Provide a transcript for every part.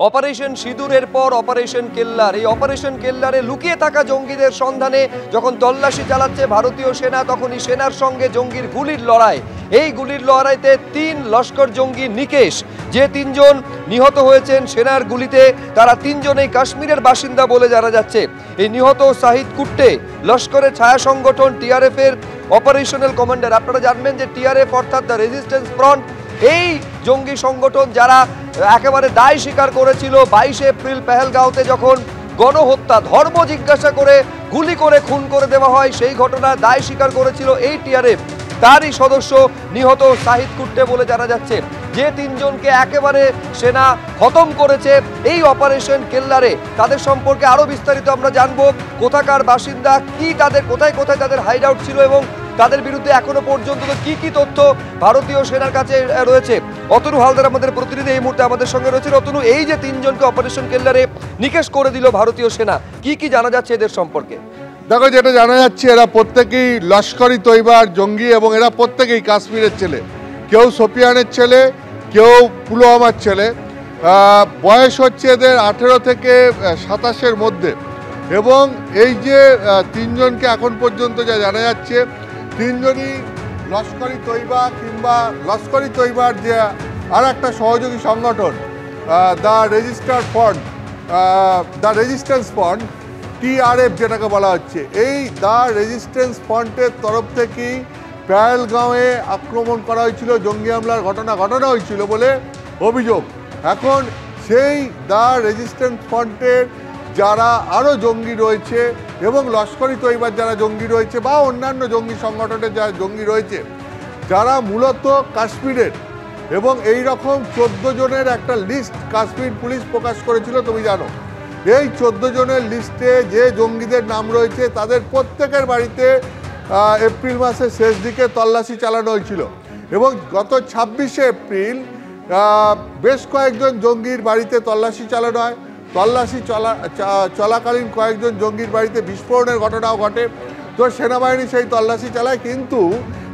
Operation সিঁদুরের পর operation কেল্লার, এই অপারেশন কেল্লারে লুকিয়ে থাকা জঙ্গিদের সন্ধানে যখন তল্লাশি চালাচ্ছে ভারতীয় সেনা, তখনই সেনার সঙ্গে জঙ্গির গুলির লড়াই। এই গুলির লড়াইতে ৩ লস্কর জঙ্গি নিকেশ, যে ৩ জন নিহত হয়েছেন সেনার গুলিতে, তারা ৩ জনেই কাশ্মীরের বাসিন্দা বলে জানা যাচ্ছে। এই নিহত শাহিদ কুট্টে লস্করের ছায়া সংগঠন টিআরএফ এর অপারেশনাল কমান্ডার। আপনারা জানবেন যে টিআরএফ অর্থাৎ দ্য রেজিস্ট্যান্স ফ্রন্ট, এই জঙ্গি সংগঠন যারা একেবারে দায় স্বীকার করেছিল 22 এপ্রিল পেহেলগাঁওতে যখন গণহত্যা, ধর্ম জিজ্ঞাসা করে গুলি করে খুন করে দেওয়া হয়, সেই ঘটনার দায় স্বীকার করেছিল এই টিআরএফ। তারই সদস্য নিহত শাহিদ কুট্টে বলে জানা যাচ্ছে। যে 3 জনকে একেবারে সেনা খতম করেছে এই অপারেশন কেল্লারে, তাদের সম্পর্কে আরো বিস্তারিত আমরা জানবো। কোথাকার বাসিন্দা, কি তাদের কোথায় কোথায় তাদের হাইড আউট ছিল এবং তাদের বিরুদ্ধে এখনো পর্যন্ত কি কি তথ্য ভারতীয় সেনার কাছে রয়েছে। অতনু হালদার আমাদের প্রতিনিধি এই মুহূর্তে আমাদের সঙ্গে রয়েছে। অতনু, এই যে 3 জনকে অপারেশন কেল্লারে নিকেশ করে দিল ভারতীয় সেনা, কি কি জানা যাচ্ছে এদের সম্পর্কে? দেখো, যেটা জানা যাচ্ছে এরা প্রত্যেকেই লস্করি তৈবার জঙ্গি এবং এরা প্রত্যেকেই কাশ্মীরের ছেলে। কেউ শোপিয়ানের ছেলে, কেউ পুলওয়ামার ছেলে। বয়স হচ্ছে এদের 18 থেকে 27-এর মধ্যে। এবং এই যে 3 জনকে এখন পর্যন্ত যা জানা যাচ্ছে, 3 জনই লস্করি তৈবা কিংবা লস্করি তৈবার যে আর একটা সহযোগী সংগঠন দ্য রেজিস্ট্যান্স ফ্রন্ট টিআরএফ যেটাকে বলা হচ্ছে, এই দ্য রেজিস্ট্যান্স ফ্রন্টের তরফ থেকেই পেহেলগাঁওয়ে আক্রমণ করা হয়েছিল, জঙ্গি হামলার ঘটনা হয়েছিল বলে অভিযোগ। এখন সেই দ্য রেজিস্ট্যান্স ফ্রন্টের যারা আরও জঙ্গি রয়েছে এবং লস্করি তৈবার যারা জঙ্গি রয়েছে বা অন্যান্য জঙ্গি সংগঠনের যারা জঙ্গি রয়েছে, যারা মূলত কাশ্মীরের, এবং এই রকম 14 জনের একটা লিস্ট কাশ্মীর পুলিশ প্রকাশ করেছিল, তুমি জানো। এই 14 জনের লিস্টে যে জঙ্গিদের নাম রয়েছে তাদের প্রত্যেকের বাড়িতে এপ্রিল মাসের শেষ দিকে তল্লাশি চালানো হয়েছিল। এবং গত 26শে এপ্রিল বেশ কয়েকজন জঙ্গির বাড়িতে তল্লাশি চালানো হয়। তল্লাশি চলাকালীন কয়েকজন জঙ্গির বাড়িতে বিস্ফোরণের ঘটনাও ঘটে। তো সেনাবাহিনী সেই তল্লাশি চালায়, কিন্তু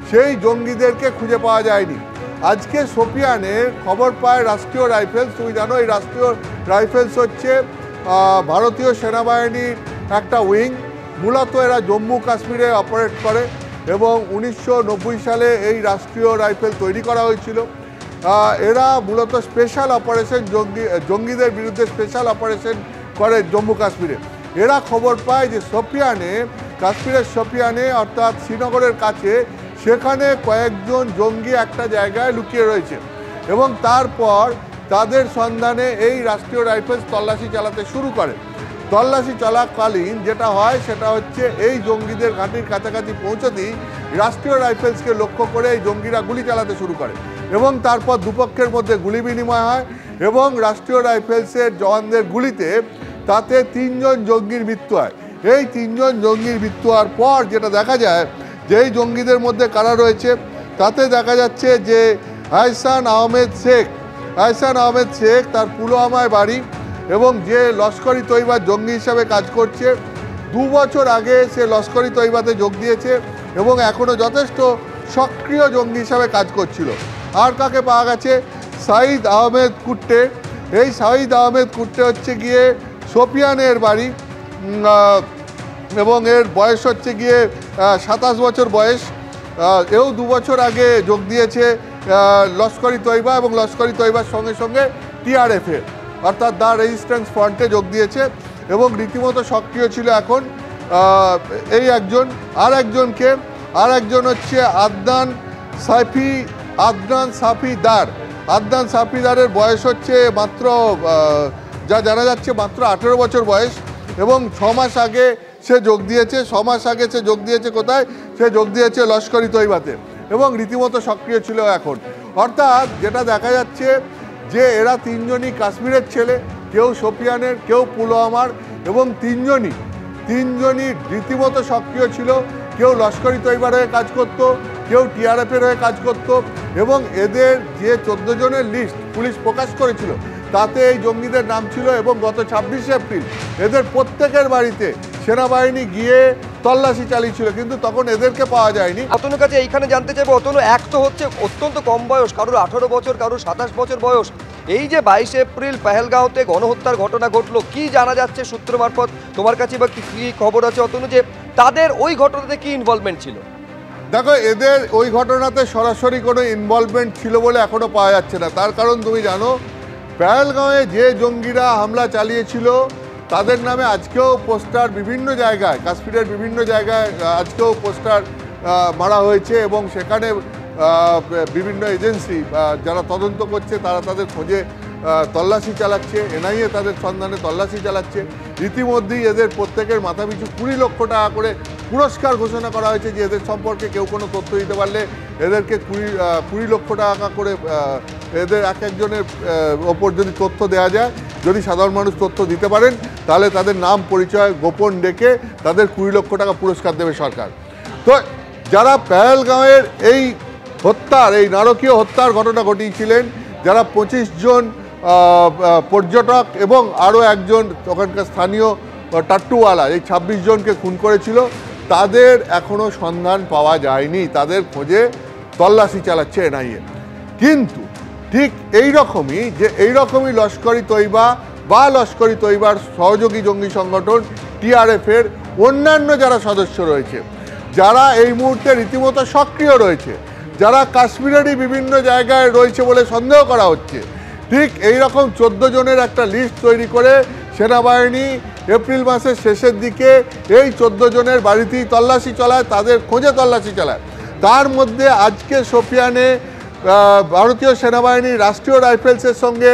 সেই জঙ্গিদেরকে খুঁজে পাওয়া যায়নি। আজকে শোপিয়ানে খবর পায় রাষ্ট্রীয় রাইফেলস। তুমি জানো এই রাষ্ট্রীয় রাইফেলস হচ্ছে ভারতীয় সেনাবাহিনীর একটা উইং। মূলত এরা জম্মু কাশ্মীরে অপারেট করে এবং 1990 সালে এই রাষ্ট্রীয় রাইফেল তৈরি করা হয়েছিল। এরা মূলত স্পেশাল অপারেশন জঙ্গিদের বিরুদ্ধে স্পেশাল অপারেশন করে জম্মু কাশ্মীরে। এরা খবর পায় যে শোপিয়ানে, কাশ্মীরের শোপিয়ানে অর্থাৎ শ্রীনগরের কাছে, সেখানে কয়েকজন জঙ্গি একটা জায়গায় লুকিয়ে রয়েছে এবং তারপর তাদের সন্ধানে এই রাষ্ট্রীয় রাইফেলস তল্লাশি চালাতে শুরু করে। তল্লাশি চলাকালীন যেটা হয় সেটা হচ্ছে এই জঙ্গিদের ঘাঁটির কাছাকাছি পৌঁছতেই রাষ্ট্রীয় রাইফেলসকে লক্ষ্য করে এই জঙ্গিরা গুলি চালাতে শুরু করে এবং তারপর দুপক্ষের মধ্যে গুলি বিনিময় হয় এবং রাষ্ট্রীয় রাইফেলসের জওয়ানদের গুলিতে তাতে 3 জন জঙ্গির মৃত্যু হয়। এই 3 জন জঙ্গির মৃত্যু হওয়ার পর যেটা দেখা যায় যে এই জঙ্গিদের মধ্যে কারা রয়েছে, তাতে দেখা যাচ্ছে যে আহসান আহমেদ শেখ তার পুলওয়ামায় বাড়ি এবং যে লস্করি তৈবার জঙ্গি হিসাবে কাজ করছে। 2 বছর আগে সে লস্করি তৈবাতে যোগ দিয়েছে এবং এখনও যথেষ্ট সক্রিয় জঙ্গি হিসাবে কাজ করছিল। আর কাকে পাওয়া গেছে? শাহিদ আহমেদ কুট্টে। এই শাহিদ আহমেদ কুট্টে হচ্ছে গিয়ে শোপিয়ানের বাড়ি এবং এর বয়স হচ্ছে গিয়ে 27 বছর বয়স। এও 2 বছর আগে যোগ দিয়েছে লস্করি তৈবা এবং লস্করি তৈবার সঙ্গে সঙ্গে টিআরএফে অর্থাৎ দ্য রেজিস্ট্যান্স ফ্রন্টে যোগ দিয়েছে এবং রীতিমতো সক্রিয় ছিল। এখন এই একজন, আর একজন হচ্ছে আদনান সাফিদারের বয়স হচ্ছে মাত্র, যা জানা যাচ্ছে মাত্র 18 বছর বয়স এবং 6 মাস আগে সে যোগ দিয়েছে। কোথায় সে যোগ দিয়েছে? লস্করি তৈবাতে এবং রীতিমতো সক্রিয় ছিল এখন। অর্থাৎ যেটা দেখা যাচ্ছে যে এরা 3 জনই কাশ্মীরের ছেলে, কেউ শোপিয়ানের, কেউ পুলওয়ামার এবং 3 জনই রীতিমতো সক্রিয় ছিল। কেউ লস্করি তৈবার হয়ে কাজ করত, কেউ টিআরএফের হয়ে কাজ করত এবং এদের যে 14 জনের লিস্ট পুলিশ প্রকাশ করেছিল তাতে এই জঙ্গিদের নাম ছিল এবং গত 26শে এপ্রিল এদের প্রত্যেকের বাড়িতে সেনাবাহিনী গিয়ে তল্লাশি চালিয়েছিল, কিন্তু তখন এদেরকে পাওয়া যায়নি। অতনুর কাছে এইখানে জানতে চাইবো, অতনু, এক তো হচ্ছে অত্যন্ত কম বয়স, কারোর 18 বছর, কারোর 27 বছর বয়স, এই যে 22 এপ্রিল পেহেলগাঁওতে গণহত্যার ঘটনা ঘটলো, কি জানা যাচ্ছে সূত্র মারফত তোমার কাছে, বা কি খবর আছে অতনু, যে তাদের ওই ঘটনাতে কি ইনভলভমেন্ট ছিল? দেখো, এদের ওই ঘটনাতে সরাসরি কোনো ইনভলভমেন্ট ছিল বলে এখনো পাওয়া যাচ্ছে না। তার কারণ তুমি জানো, পেহেলগাঁওয়ে যে জঙ্গিরা হামলা চালিয়েছিল তাদের নামে আজকেও পোস্টার বিভিন্ন জায়গায়, কাশ্মীরের বিভিন্ন জায়গায় আজকেও পোস্টার মারা হয়েছে, এবং সেখানে বিভিন্ন এজেন্সি যারা তদন্ত করছে তারা তাদের খোঁজে তল্লাশি চালাচ্ছে, এনআইএ তাদের সন্ধানে তল্লাশি চালাচ্ছে। ইতিমধ্যেই এদের প্রত্যেকের মাথাপিছু 20 লক্ষ টাকা করে পুরস্কার ঘোষণা করা হয়েছে, যে এদের সম্পর্কে কেউ কোনো তথ্য দিতে পারলে এদেরকে 20 লক্ষ টাকা করে এদের এক একজনের ওপর যদি তথ্য দেওয়া যায়, যদি সাধারণ মানুষ তথ্য দিতে পারেন তাহলে তাদের নাম পরিচয় গোপন ডেকে তাদের 20 লক্ষ টাকা পুরস্কার দেবে সরকার। তো যারা পেহেলগাঁওয়ের এই হত্যার, এই নারকীয় হত্যার ঘটনা ঘটিয়েছিলেন, যারা 25 জন পর্যটক এবং আরও একজন ওখানকার স্থানীয় টাট্টুওয়ালা, এই 26 জনকে খুন করেছিল, তাদের এখনও সন্ধান পাওয়া যায়নি। তাদের খোঁজে তল্লাশি চালাচ্ছে এনআইএ। কিন্তু ঠিক এইরকমই লস্কর ই তৈবা বা লস্কর ই তৈবার সহযোগী জঙ্গি সংগঠন টিআরএফের অন্যান্য যারা সদস্য রয়েছে, যারা এই মুহূর্তে রীতিমতো সক্রিয় রয়েছে, যারা কাশ্মীরেরই বিভিন্ন জায়গায় রয়েছে বলে সন্দেহ করা হচ্ছে, ঠিক এইরকম 14 জনের একটা লিস্ট তৈরি করে সেনাবাহিনী এপ্রিল মাসের শেষের দিকে এই 14 জনের বাড়িতেই তল্লাশি চালায়, তাদের খোঁজে তল্লাশি চালায়। তার মধ্যে আজকে শোপিয়ানে ভারতীয় সেনাবাহিনীর রাষ্ট্রীয় রাইফেলসের সঙ্গে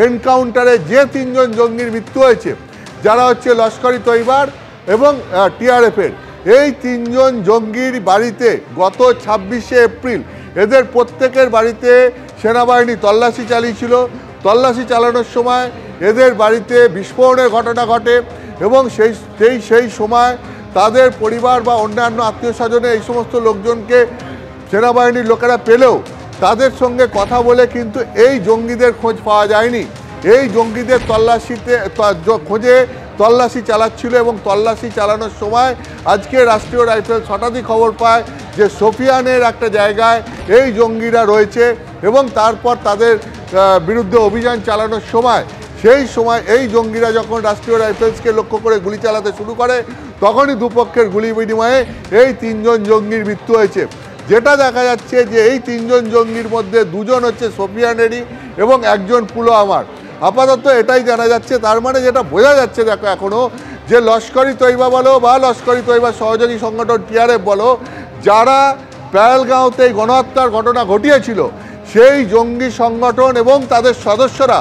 এনকাউন্টারে যে 3 জন জঙ্গির মৃত্যু হয়েছে, যারা হচ্ছে লস্কর ই তৈবার এবং টিআরএফের, এই 3 জন জঙ্গির বাড়িতে গত 26শে এপ্রিল এদের প্রত্যেকের বাড়িতে সেনাবাহিনী তল্লাশি চালিয়েছিল। তল্লাশি চালানোর সময় এদের বাড়িতে বিস্ফোরণের ঘটনা ঘটে, এবং সেই সময় তাদের পরিবার বা অন্যান্য আত্মীয় স্বজনের এই সমস্ত লোকজনকে সেনাবাহিনীর লোকেরা পেলেও তাদের সঙ্গে কথা বলে কিন্তু এই জঙ্গিদের খোঁজ পাওয়া যায়নি। এই জঙ্গিদের খোঁজে তল্লাশি চালাচ্ছিল, এবং তল্লাশি চালানোর সময় আজকে রাষ্ট্রীয় রাইফেলস হঠাৎই খবর পায় যে সোফিয়ানের একটা জায়গায় এই জঙ্গিরা রয়েছে, এবং তারপর তাদের বিরুদ্ধে অভিযান চালানোর সময় এই জঙ্গিরা যখন রাষ্ট্রীয় রাইফেলসকে লক্ষ্য করে গুলি চালাতে শুরু করে, তখনই দুপক্ষের গুলি বিনিময়ে এই 3 জন জঙ্গির মৃত্যু হয়েছে। যেটা দেখা যাচ্ছে যে এই 3 জন জঙ্গির মধ্যে 2 জন হচ্ছে সোফিয়ানেরই এবং একজন পুলওয়ামার। আপাতত এটাই জানা যাচ্ছে। তার মানে যেটা বোঝা যাচ্ছে, দেখো এখনও যে লস্কর ই তৈবা বলো বা লস্কর ই তৈবার সহযোগী সংগঠন টিআরএফ বলো, যারা পেহেলগাঁওতে এই গণহত্যার ঘটনা ঘটিয়েছিল, সেই জঙ্গি সংগঠন এবং তাদের সদস্যরা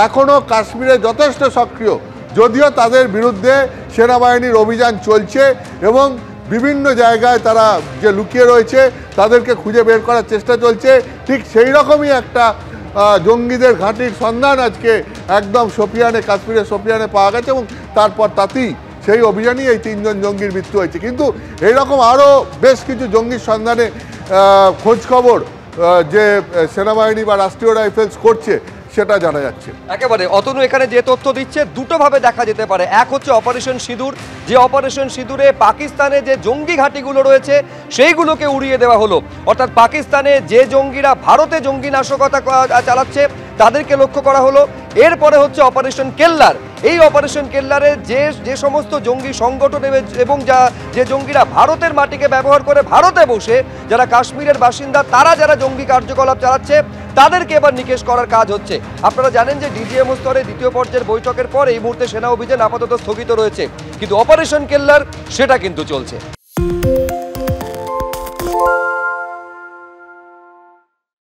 এখনও কাশ্মীরে যথেষ্ট সক্রিয়, যদিও তাদের বিরুদ্ধে সেনাবাহিনীর অভিযান চলছে এবং বিভিন্ন জায়গায় তারা যে লুকিয়ে রয়েছে তাদেরকে খুঁজে বের করার চেষ্টা চলছে। ঠিক সেই রকমই একটা জঙ্গিদের ঘাঁটির সন্ধান আজকে একদম সোফিয়ানে, কাশ্মীরের সোফিয়ানে পাওয়া গেছে, এবং তারপর তাতেই সেই অভিযানেই এই 3 জন জঙ্গির মৃত্যু হয়েছে। কিন্তু এইরকম আরও বেশ কিছু জঙ্গির সন্ধানে খোঁজখবর যে সেনাবাহিনী বা রাষ্ট্রীয় রাইফেলস করছে, সেটা জানা যাচ্ছে। একেবারে অতনু, এখানে যে তথ্য দিচ্ছে দুটো ভাবে দেখা যেতে পারে। এক হচ্ছে অপারেশন সিঁদুর, যে অপারেশন সিঁদুরে পাকিস্তানে যে জঙ্গি ঘাঁটিগুলো রয়েছে সেইগুলোকে উড়িয়ে দেওয়া হলো, অর্থাৎ পাকিস্তানে যে জঙ্গিরা ভারতে জঙ্গি নাশকতা চালাচ্ছে তাদেরকে লক্ষ্য করা হলো। এরপরে হচ্ছে অপারেশন কেল্লার। এই অপারেশন কেল্লারে যে সমস্ত জঙ্গি সংগঠন এবং যে জঙ্গিরা ভারতের মাটিকে ব্যবহার করে ভারতে বসে যারা কাশ্মীরের বাসিন্দা, তারা যারা জঙ্গি কার্যকলাপ চালাচ্ছে, তাদেরকে এবার নিকেশ করার কাজ হচ্ছে। আপনারা জানেন যে ডিজিএমও স্তরে 2য় পর্যায়ের বৈঠকের পর এই মুহূর্তে সেনা অভিযান আপাতত স্থগিত রয়েছে, কিন্তু অপারেশন কেল্লার সেটা কিন্তু চলছে।